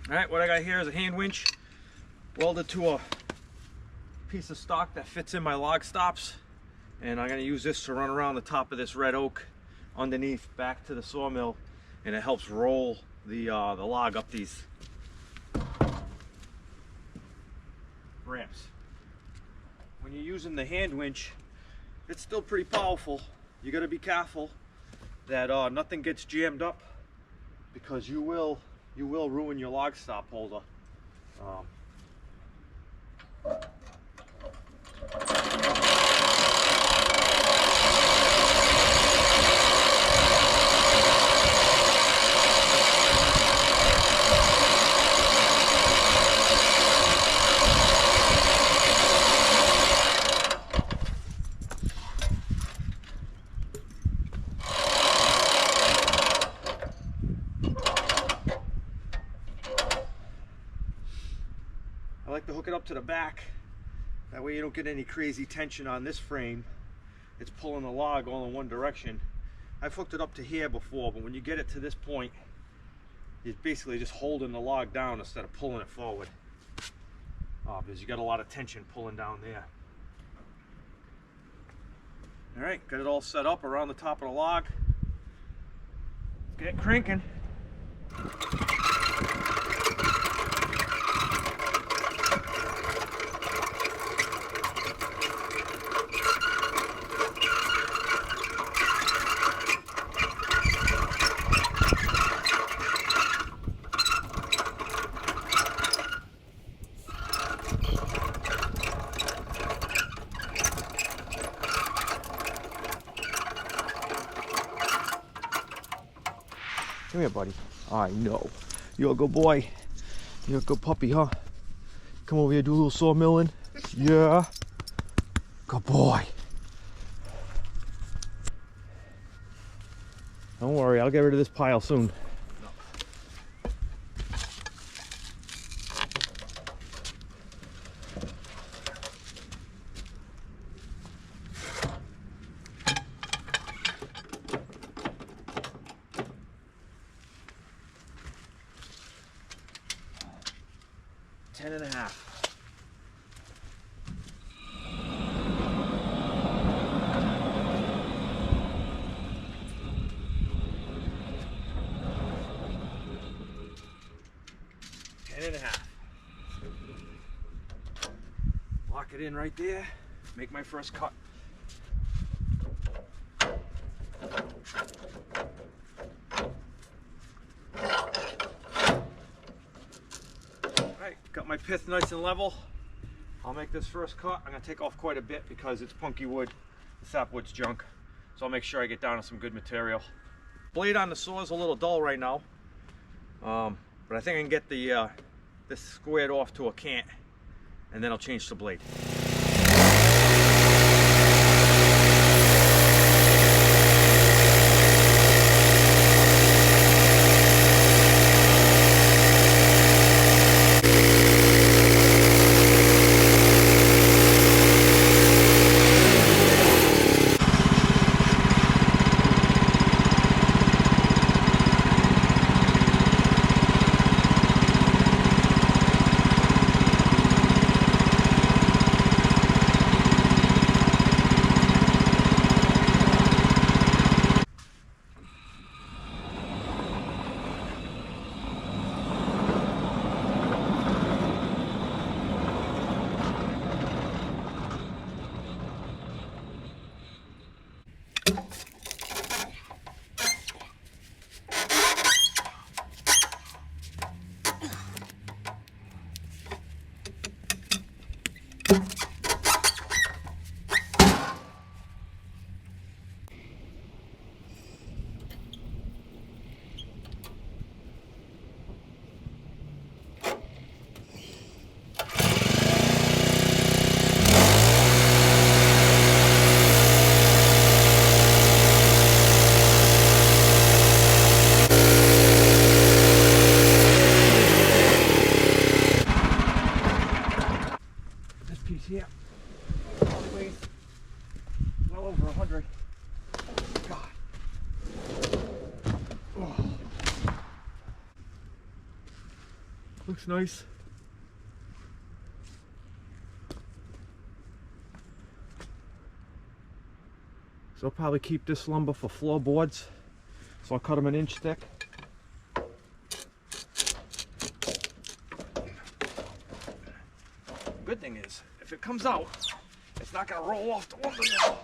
All right, what I got here is a hand winch welded to a piece of stock that fits in my log stops, and I'm going to use this to run around the top of this red oak underneath back to the sawmill, and it helps roll the log up these ramps. When you're using the hand winch, it's still pretty powerful. You got to be careful that nothing gets jammed up, because you will ruin your log stop holder. I like to hook it up to the back. That way you don't get any crazy tension on this frame. It's pulling the log all in one direction. I've hooked it up to here before, but when you get it to this point, it's basically just holding the log down instead of pulling it forward. Because you got a lot of tension pulling down there. All right, got it all set up around the top of the log. Let's get cranking. Come here, buddy. I know. You're a good boy. You're a good puppy, huh? Come over here, do a little sawmilling. Yeah. Good boy. Don't worry, I'll get rid of this pile soon. Ten and a half. Lock it in right there. Make my first cut. Got my pith nice and level. I'll make this first cut. I'm going to take off quite a bit because it's punky wood. The sapwood's junk. So I'll make sure I get down to some good material. Blade on the saw is a little dull right now. But I think I can get the this squared off to a cant, and then I'll change the blade. Looks nice. So I'll probably keep this lumber for floorboards. So I'll cut them an inch thick. Good thing is, if it comes out, it's not gonna roll off the lumber now.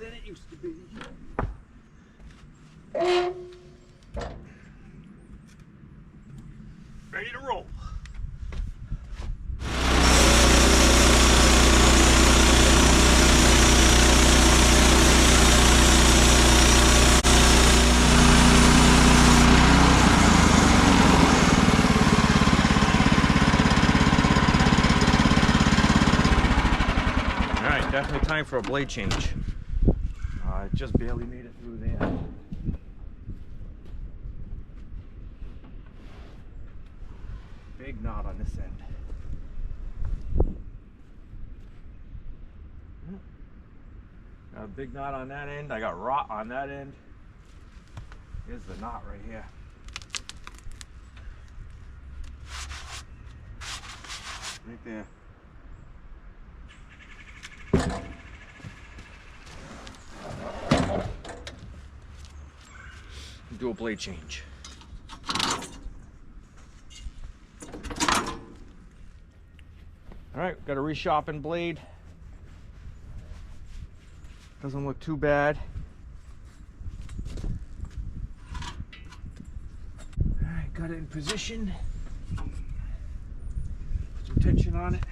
Than it used to be. Ready to roll. All right, definitely time for a blade change. It just barely made it through there. Big knot on this end. Got a big knot on that end. I got rot on that end. Here's the knot right here. Right there. Do a blade change. All right, got a resharpened blade. Doesn't look too bad. All right, got it in position. Put some tension on it.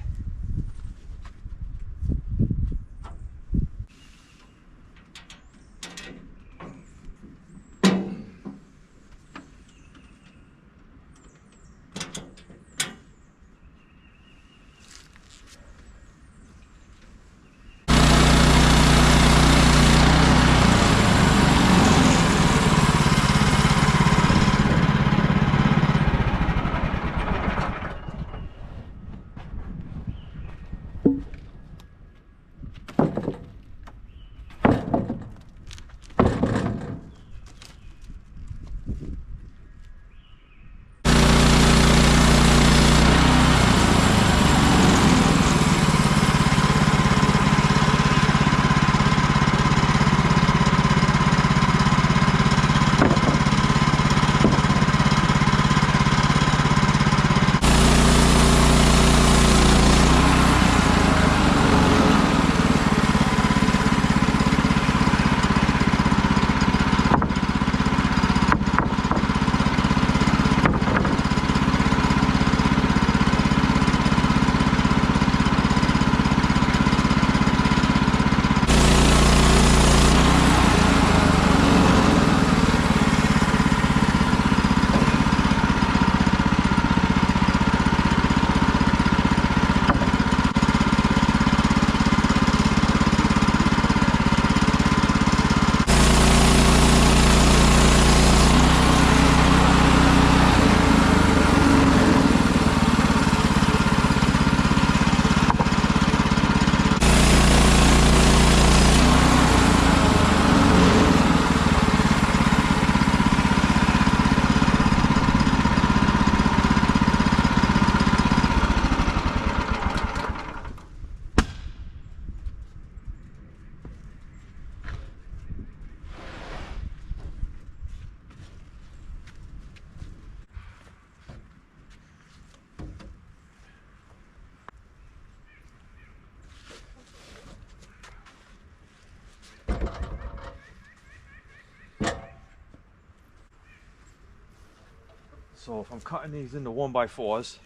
So if I'm cutting these into 1x4s,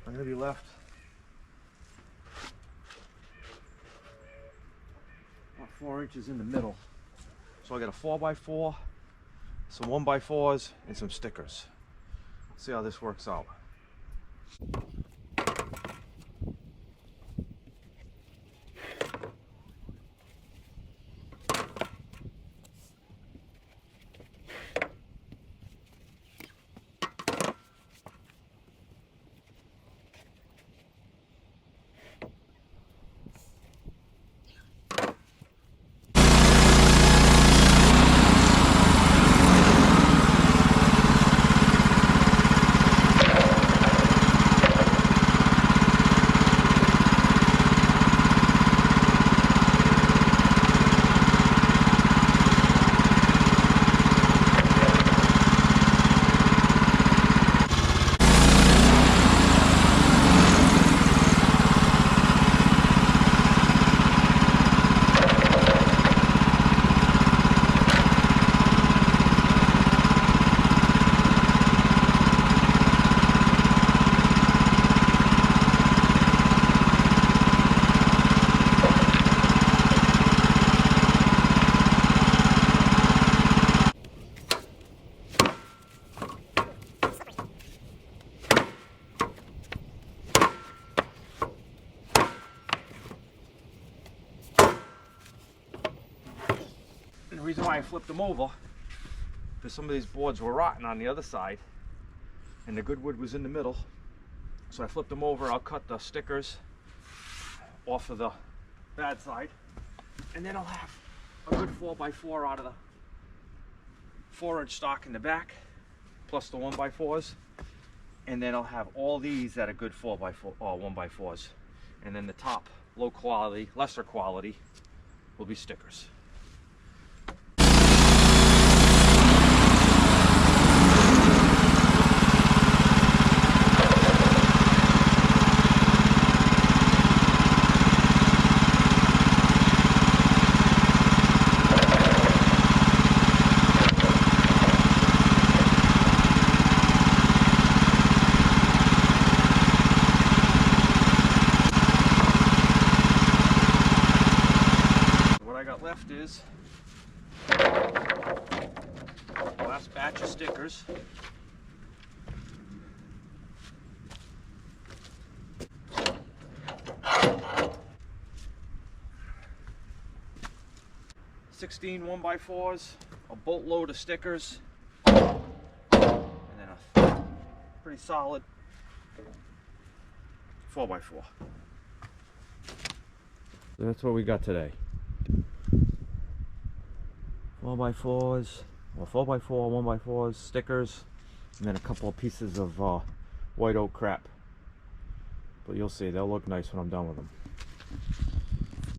I'm going to be left about 4 inches in the middle. So I got a 4x4 some 1x4s, and some stickers. See how this works out. The reason why I flipped them over, because some of these boards were rotten on the other side and the good wood was in the middle. So I flipped them over. I'll cut the stickers off of the bad side, and then I'll have a good 4x4 out of the 4-inch stock in the back, plus the 1x4s, and then I'll have all these that are good 4x4 or 1x4s, and then the top, low quality, lesser quality, will be stickers. Left is the last batch of stickers. "16 1x4s, a boatload of stickers, and then a pretty solid 4x4. So that's what we got today. 4x4s, or 4x4, 1x4s, stickers, and then a couple of pieces of white oak crap. But you'll see, they'll look nice when I'm done with them.